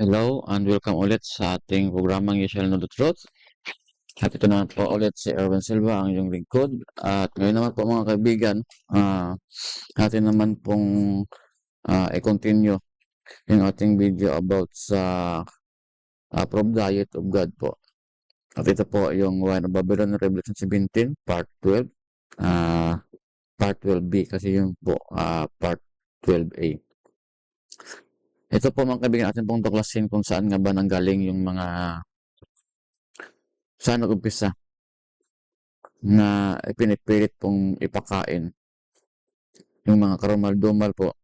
Hello and welcome ulit sa ating programang You Shall Know the Truth. At ito naman po ulit si Erwin Silva, ang iyong lingkod. At ngayon naman po mga kaibigan, atin naman pong i-continue yung ating video about sa Proof Diet of God po. At ito po yung Wine of Babylon, Revelation 17, Part 12. Part 12b kasi yung po Part 12a. Ito po mga kaibigan, atin pong tuklasin kung saan nga ba nanggaling yung saan nag-umpisa na ipinipilit pong ipakain yung mga karumal-dumal po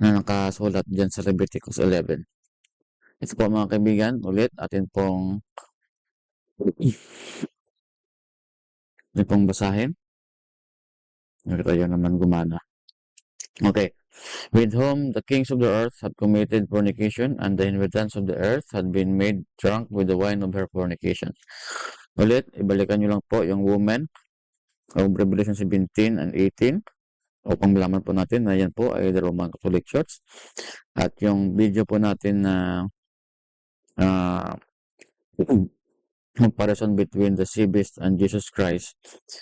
na nakasulat dyan sa Leviticus 11. Ito po mga kaibigan, ulit atin pong basahin. Ito yun naman gumana. Okay. With whom the kings of the earth had committed fornication, and the inhabitants of the earth had been made drunk with the wine of her fornication. Ulit, ibalikan nyo lang po yung woman of Revelation 17 and 18 upang malaman po natin na yan po ay the Roman Catholic Church. At yung video po natin na comparison between the sea beast and Jesus Christ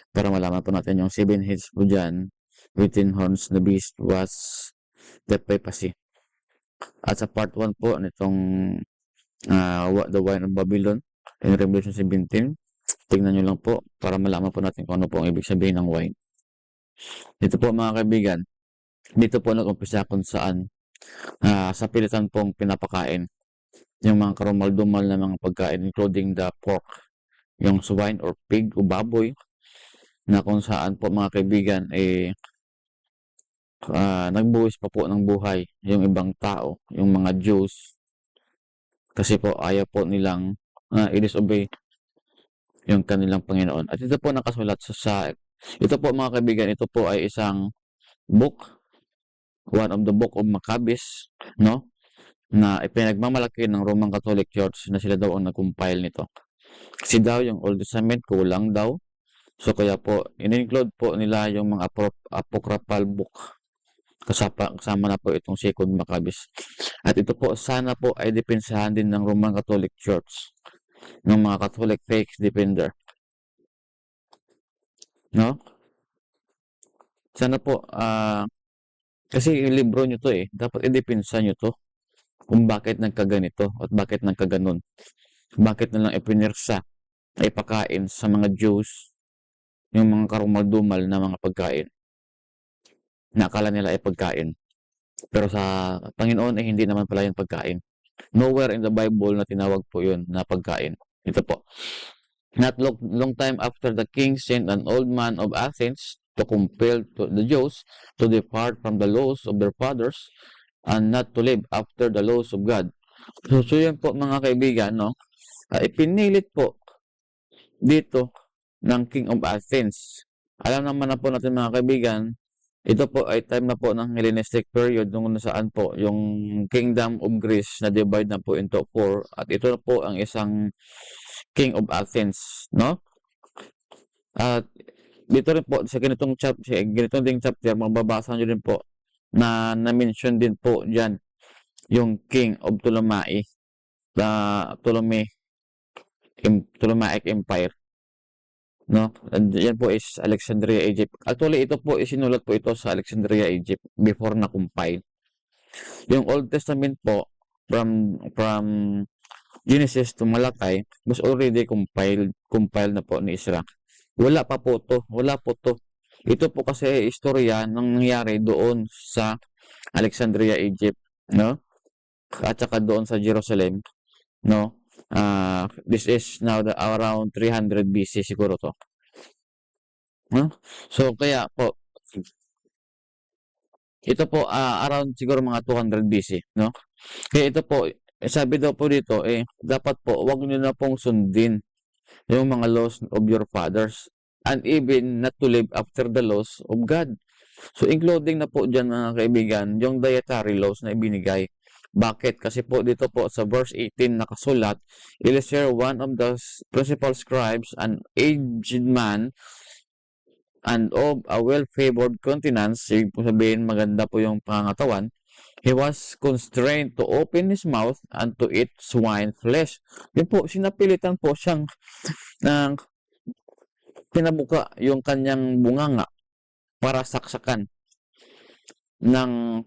para malaman po natin yung 7 heads po dyan with 10 horns. The beast was the papacy. At sa part 1 po nitong the wine of Babylon in Revelation 17, tingnan nyo lang po para malaman po natin kung ano po ang ibig sabihin ng wine. Dito po mga kaibigan, dito po nag-umpisa kung saan sa pilitan pong pinapakain yung mga karumal-dumal na mga pagkain including the pork, yung swine or pig o baboy na kung saan po mga kaibigan nagbuwis pa po ng buhay yung ibang tao, yung mga Jews, kasi po ayaw po nilang i-disobey yung kanilang Panginoon. At ito po nakasulat ito po mga kaibigan, ito po ay isang book, one of the book of Maccabees, no? Na ipinagmamalaki ng Roman Catholic Church na sila daw ang nag-compile nito. Kasi daw yung Old Testament kulang daw. So kaya po, in-include po nila yung mga apocryphal book. Kasama na po itong Second Maccabees. At ito po, sana po ay depensahan din ng Roman Catholic Church, ng mga Catholic faith defender. No? Sana po, kasi yung libro nyo to dapat i-depensa nyo to kung bakit nagkaganito at bakit nagkaganon. Bakit nalang ipinirsa ay pakain sa mga Jews yung mga karumal-dumal na mga pagkain na akala nila ay pagkain. Pero sa Panginoon ay hindi naman pala yung pagkain. Nowhere in the Bible na tinawag po yun na pagkain. Ito po. Not long time after, the king sent an old man of Athens to compel the Jews to depart from the laws of their fathers and not to live after the laws of God. So yun po mga kaibigan, no? Ipinilit po dito ng King of Athens. Alam naman na po natin mga kaibigan, ito po ay time na po ng Hellenistic period nung nasaan po yung Kingdom of Greece na divide na po into 4 at ito na po ang isang King of Athens, no? At dito rin po sa ganitong ding chapter mababasa nyo din po na na-mention din po diyan yung King of Ptolemaic Empire. No? And yan po is Alexandria, Egypt. Actually, ito po isinulat po ito sa Alexandria, Egypt before na compile. Yung Old Testament po from Genesis to Malachi was already compiled na po ni Ezra. Wala po to. Ito po kasi istorya ng nangyari doon sa Alexandria, Egypt, no? At saka doon sa Jerusalem, no? This is now around 300 BC siguro to. No? So kaya po ito po around siguro mga 200 BC, no? Kaya ito po sabi daw po dito dapat po wag niyo na pong sundin yung mga laws of your fathers and even not to live after the laws of God. So including na po diyan mga kaibigan yung dietary laws na ibinigay. Bakit? Kasi po dito po sa verse 18 nakasulat, Eliezer, one of the principal scribes, an aged man, and of a well-favored countenance, ibig po sabihin maganda po yung pangangatawan, He was constrained to open his mouth and to eat swine flesh. Yun po, sinapilitan po siyang ng pinabuka yung kanyang bunganga para saksakan ng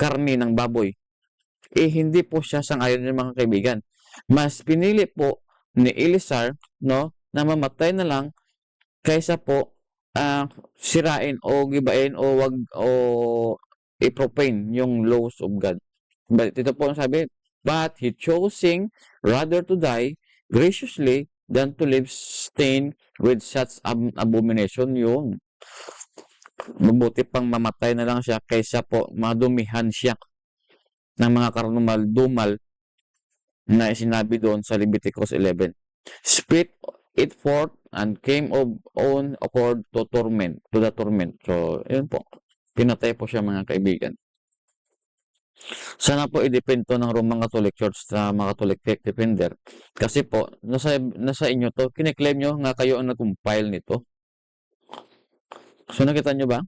karne ng baboy. Hindi po siya sang-ayon ng mga kaibigan. Mas pinili po ni Eleazar, no, na mamatay na lang kaysa po sirain o gibain o i-profane yung laws of God. But ito po ang sabi, but he choosing rather to die graciously than to live stained with such abomination. Yung mabuti pang mamatay na lang siya kaysa po madumihan siya ng mga karumal-dumal na sinabi doon sa Leviticus 11. Spit it forth and came of own accord to the torment. So, yun po. Pinatay po siya, mga kaibigan. Sana po idependo ng Roman Catholic Church sa mga Catholic Defender. Kasi po, nasa inyo to, kiniklaim nyo nga kayo ang nag-compile nito. So, nakita nyo ba?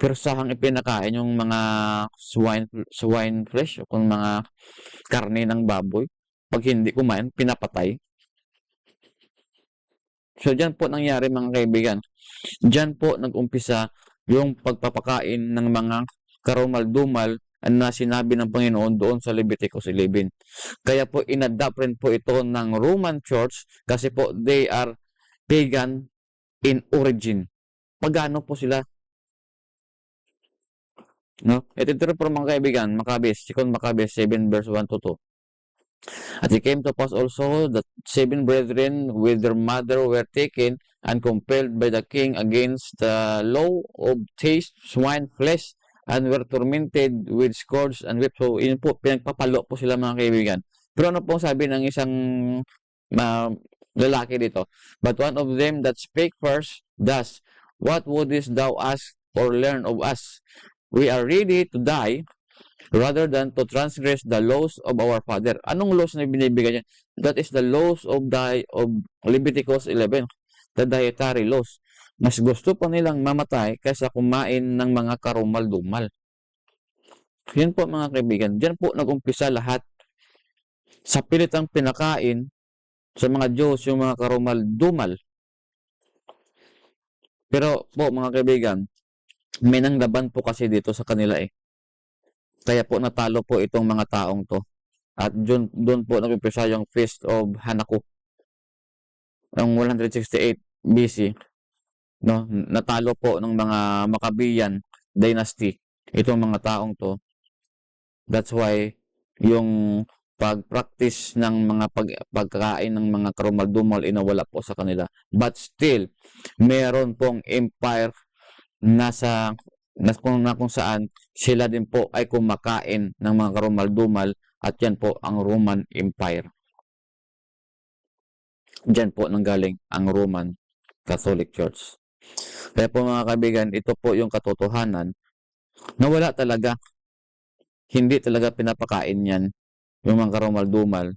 Persahang ipinakain yung mga swine flesh o kung mga karne ng baboy. Pag hindi kumain, pinapatay. So, dyan po nangyari, mga kaibigan. Dyan po nag-umpisa yung pagpapakain ng mga karumal-dumal na sinabi ng Panginoon doon sa Leviticus 11. Kaya po, inadapt rin po ito ng Roman Church kasi po, they are pagan in origin. Pagano po sila? No? Ito po, mga kaibigan, Maccabees, 2 Maccabees 7 verse 1 to 2. At it came to pass also that 7 brethren with their mother were taken and compelled by the king against the law of taste swine flesh and were tormented with scourge and whip. So, yun po, pinagpapalo po sila, mga kaibigan. Pero ano po sabi ng isang lalaki dito? But one of them that spake first, thus, what wouldest thou ask or learn of us? We are ready to die rather than to transgress the laws of our father. Anong laws na binibigay niya? That is the laws of Leviticus 11, the dietary laws. Mas gusto pa nilang mamatay kaysa kumain ng mga karumal-dumal. Yan po, mga kaibigan. Diyan po nag-umpisa lahat. Sa pilitang pinakain sa mga Diyos yung mga karumal-dumal. Pero po, mga kaibigan, may nanglaban po kasi dito sa kanila eh. Kaya po natalo po itong mga taong to. At doon po nag-umpisa yung Feast of Hanukkah. Ang 168 BC. No, natalo po ng mga Maccabean dynasty itong mga taong to. That's why yung pag-practice ng mga pagkain ng mga karumal-dumal inawala po sa kanila. But still, meron pong empire kung saan sila din po ay kumakain ng mga karumal-dumal at yan po ang Roman Empire. Diyan po nanggaling ang Roman Catholic Church. Kaya po, mga kaibigan, ito po yung katotohanan na wala talaga, hindi talaga pinapakain yan yung mga karumal-dumal,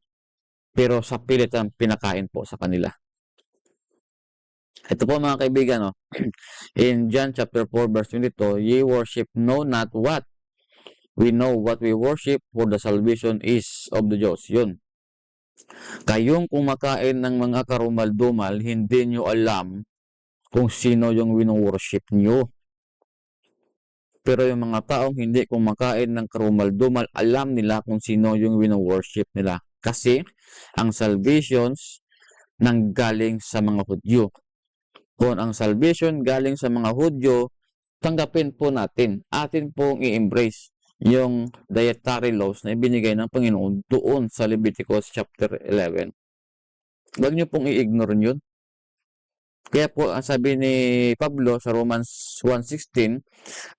pero sa pilitan pinakain po sa kanila. Ito po, mga kaibigan, no? In John chapter 4 verse 22, ye worship know not what. We know what we worship, for the salvation is of the Jews. Yun. Kayong kumakain ng mga karumal-dumal, hindi nyo alam kung sino yung wino-worship nyo. Pero yung mga taong hindi kumakain ng karumal-dumal, alam nila kung sino yung wino-worship nila. Kasi ang salvations nanggaling sa mga Hudyo. Kung ang salvation galing sa mga Hudyo, tanggapin po natin. Atin pong i-embrace yung dietary laws na ibinigay ng Panginoon doon sa Leviticus chapter 11. Huwag nyo pong i-ignore yun. Kaya po, ang sabi ni Pablo sa Romans 1:16,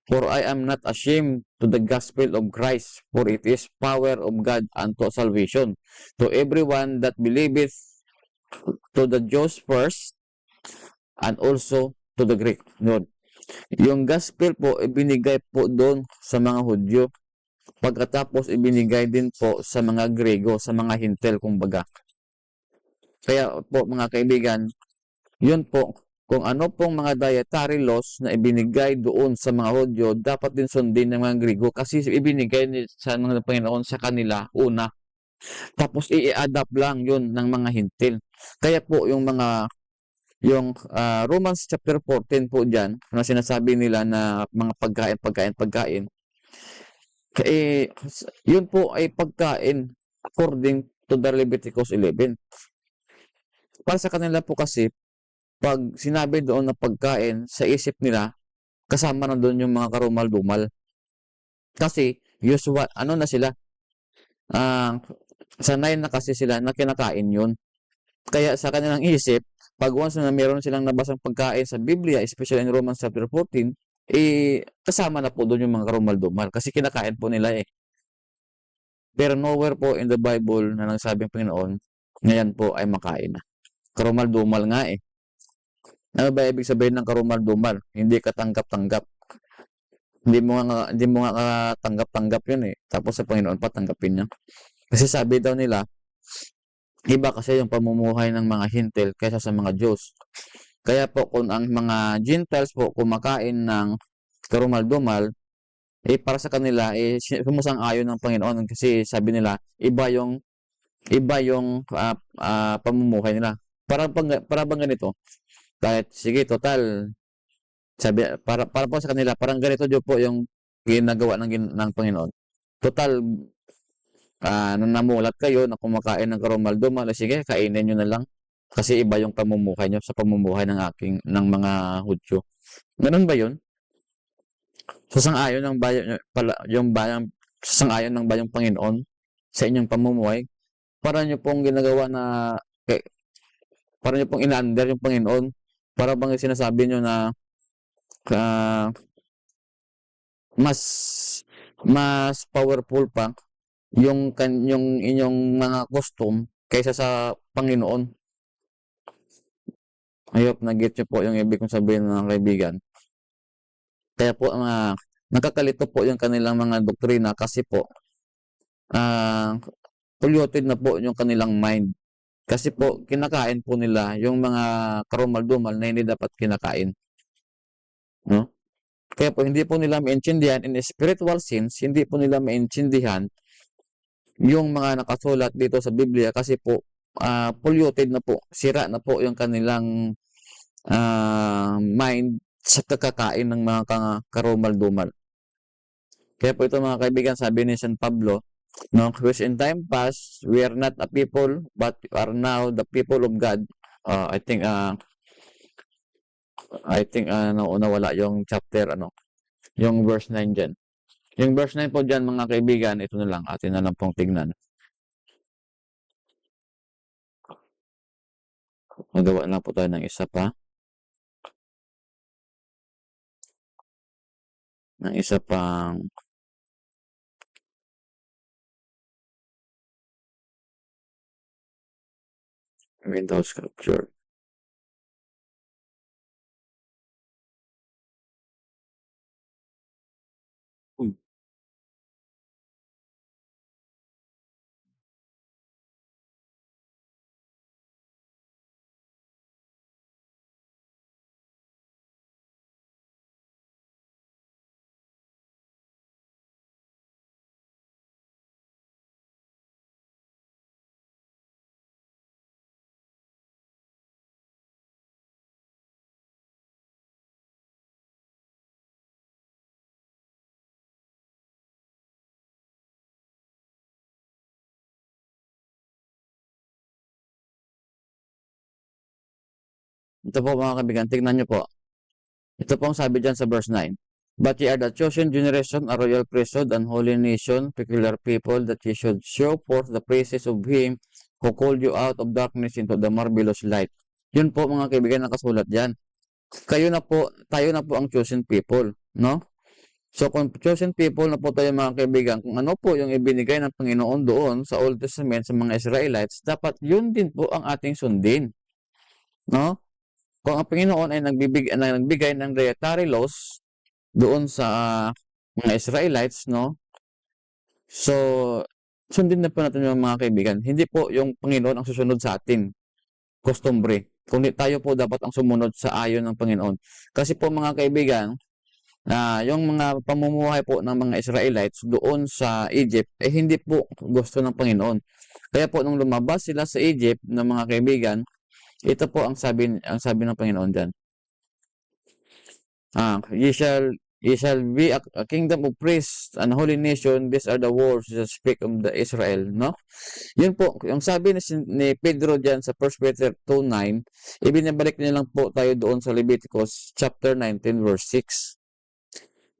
for I am not ashamed to the gospel of Christ, for it is power of God unto salvation, to everyone that believeth, to the Jews first, and also to the Greek. Yun. Yung gospel po, ibinigay po doon sa mga Hudyo. Pagkatapos, ibinigay din po sa mga Grego, sa mga Hintel, kumbaga. Kaya po, mga kaibigan, yun po, kung ano pong mga dietary laws na ibinigay doon sa mga Hudyo, dapat din sundin ng mga Grigo kasi ibinigay sa ng Panginoon sa kanila una. Tapos i-adapt lang yun ng mga hintil. Kaya po yung Romans chapter 14 po diyan na sinasabi nila na mga pagkain, yun po ay pagkain according to the Leviticus 11. Para sa kanila po kasi, pag sinabi doon na pagkain, sa isip nila, kasama na doon yung mga karumal-dumal. Kasi, usual, ano na sila, ah, sanay na kasi sila na kinakain yun. Kaya sa kanilang isip, pag once na meron silang nabasang pagkain sa Biblia, especially in Romans chapter 14, kasama na po doon yung mga karumal-dumal kasi kinakain po nila eh. Pero nowhere po in the Bible na nagsabing Panginoon, ngayon po ay makain na. Karumal-dumal nga eh. Ano ba ibig sabihin ng karumal-dumal? Hindi ka tanggap-tanggap. Hindi mo nga katanggap-tanggap yun eh. Tapos sa Panginoon pa tanggapin niya. Kasi sabi daw nila, iba kasi yung pamumuhay ng mga Hintil kaysa sa mga Diyos. Kaya po kung ang mga Gentiles po kumakain ng karumal-dumal, para sa kanila sumasang-ayon ng Panginoon kasi sabi nila iba yung pamumuhay nila. Para bang ganito, kahit sige total sabi para po sa kanila parang ganito din po yung ginagawa ng Panginoon. Total nung namulat kayo na kumakain ng karumal-dumal, sige kainin niyo na lang kasi iba yung pamumuhay niyo sa pamumuhay ng mga Hudyo. Ganun ba 'yun? Sasang-ayon ng bayan pala yung bayang sasang-ayon ng bayang Panginoon sa inyong pamumuhay? Para niyo pong ginagawa na para niyo pong ina-under yung Panginoon. Para bang sinasabi niyo na ah, mas mas powerful pa yung inyong mga custom kaysa sa Panginoon. I hope na-get niyo po yung ibig kong sabihin mga kaibigan. Kaya po nakakalito po yung kanilang mga doktrina kasi po polluted na po yung kanilang mind. Kasi po kinakain po nila yung mga karumal-dumal na hindi dapat kinakain. No? Kaya po hindi po nila maintindihan in spiritual sense, hindi po nila maintindihan yung mga nakasulat dito sa Biblia kasi po polluted na po, sira na po yung kanilang mind sa kakakain ng mga karumal-dumal. Kaya po ito mga kaibigan, sabi ni San Pablo, no, which in time past, we are not a people, but we are now the people of God. I think nawala yung chapter, yung verse 9 dyan. Yung verse 9 po dyan mga kaibigan, ito na lang, atin na lang pong tignan. Magawa na po tayo ng isa pa. Ng isa pang Windows Scripture. Ito po mga kaibigan, tignan nyo po. Ito po ang sabi dyan sa verse 9. But ye are the chosen generation, a royal priesthood, and holy nation, peculiar people, that ye should show forth the praises of Him who called you out of darkness into the marvelous light. Yun po mga kaibigan nakasulat dyan. Tayo na po ang chosen people, no? So kung chosen people na po tayo mga kaibigan, kung ano po yung ibinigay ng Panginoon doon sa Old Testament sa mga Israelites, dapat yun din po ang ating sundin, no? Kung ang Panginoon ay nagbigay ng dietary laws doon sa mga Israelites, no? So, sundin na po natin yung mga kaibigan. Hindi po yung Panginoon ang susunod sa atin. Customary. kundi tayo po dapat ang sumunod sa ayon ng Panginoon. Kasi po mga kaibigan, yung mga pamumuhay po ng mga Israelites doon sa Egypt, hindi po gusto ng Panginoon. Kaya po nung lumabas sila sa Egypt ng mga kaibigan, ito po ang sabi ng Panginoon diyan. Ye shall be a kingdom of priests and holy nation. These are the words that speak of the Israel, no? Yun po, yung sabi ni Pedro diyan sa 1 Peter 2:9, ibinabalik niya lang po tayo doon sa Leviticus chapter 19 verse 6.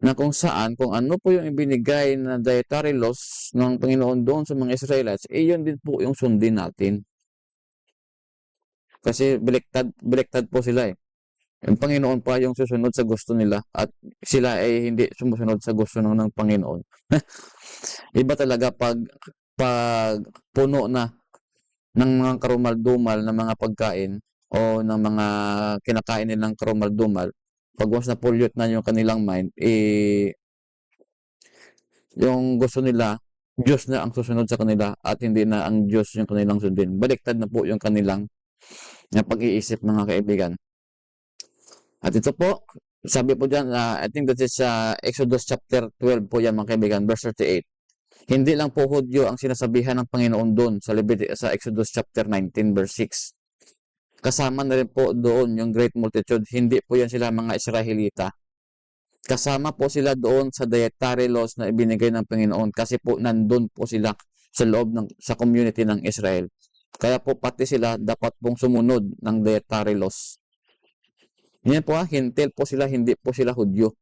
Na kung saan, kung ano po yung ibinigay na dietary laws ng Panginoon doon sa mga Israelites, yun din po yung sundin natin. Kasi baliktad po sila eh. Yung Panginoon pa yung susunod sa gusto nila at sila ay hindi sumusunod sa gusto ng Panginoon. Iba talaga pag puno na ng mga karumal-dumal na mga pagkain o ng mga kinakain nilang karumal-dumal, pag once na pollute na yung kanilang mind, yung gusto nila, Diyos na ang susunod sa kanila at hindi na ang Diyos yung kanilang sundin. Baliktad na po yung kanilang pag-iisip mga kaibigan. At ito po, sabi po dyan, I think that is Exodus chapter 12 po yan mga kaibigan, verse 38. Hindi lang po Hudyo ang sinasabihan ng Panginoon doon sa Exodus chapter 19 verse 6. Kasama na rin po doon yung great multitude. Hindi po yan sila mga Israelita. Kasama po sila doon sa dietary laws na ibinigay ng Panginoon kasi po nandun po sila sa loob sa community ng Israel. Kaya po pati sila dapat pong sumunod ng dietary laws. Yan po hintil po sila, hindi po sila Hudyo.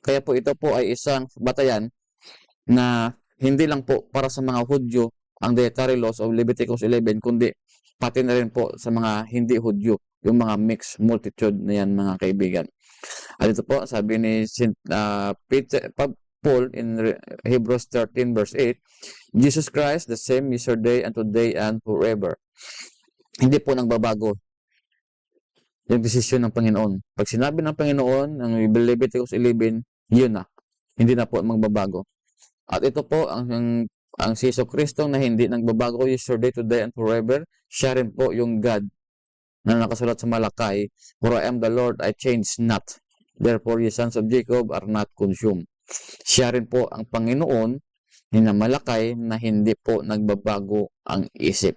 Kaya po ito po ay isang batayan na hindi lang po para sa mga Hudyo ang dietary laws of Leviticus 11, kundi pati na rin po sa mga hindi Hudyo, yung mga mixed multitude na yan mga kaibigan. At ito po, sabi ni Paul in Hebrews 13 verse 8, Jesus Christ, the same yesterday and today and forever. Hindi po nagbabago yung desisyon ng Panginoon. Pag sinabi ng Panginoon, ang Leviticus 11, yun na. Hindi na po magbabago. At ito po, ang si Jesucristo na hindi nagbabago yesterday, today, and forever, siya rin po yung God na nakasulat sa Malakay, for I am the Lord, I change not. Therefore, ye sons of Jacob are not consumed. Siya rin po ang Panginoon ni na Malakay na hindi po nagbabago ang isip.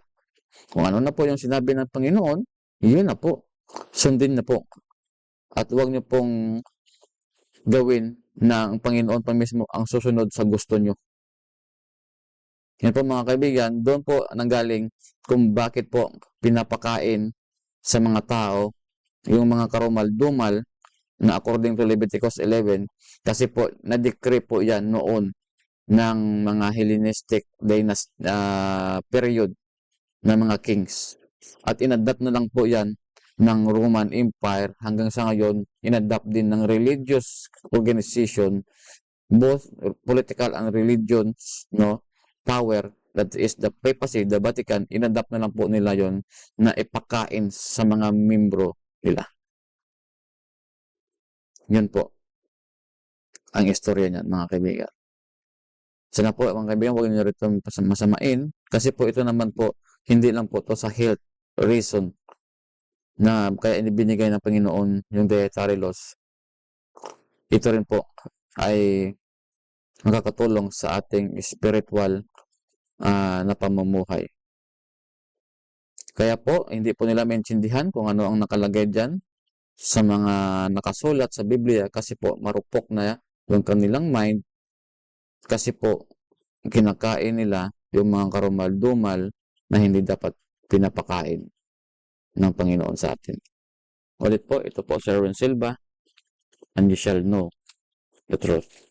Kung ano na po yung sinabi ng Panginoon, yun na po. Sundin na po. At huwag niyo pong gawin na ang Panginoon pa mismo ang susunod sa gusto niyo. Yan po mga kaibigan, doon po nanggaling kung bakit po pinapakain sa mga tao yung mga karumal-dumal na according to Leviticus 11 kasi po na-decree po yan noon ng mga Hellenistic period ng mga kings. At inadapt na lang po yan ng Roman Empire hanggang sa ngayon, inadapt din ng religious organization, both political and religions, power, that is the papacy, the Vatican, inadapt na lang po nila yon na ipakain sa mga membro nila. Yun po ang istorya niyan mga kaibigan. Sana po mga kaibigan, huwag niyo rito masamain kasi po ito naman po, hindi lang po to sa health reason na kaya binigay ng Panginoon yung dietary laws. Ito rin po ay nakakatulong sa ating spiritual na pamumuhay. Kaya po, hindi po nila maintindihan kung ano ang nakalagay dyan sa mga nakasulat sa Biblia kasi po marupok na yung kanilang mind kasi po kinakain nila yung mga karumal-dumal na hindi dapat pinapakain ng Panginoon sa atin. Ulit po, ito po si Erwin Silva, and you shall know the truth.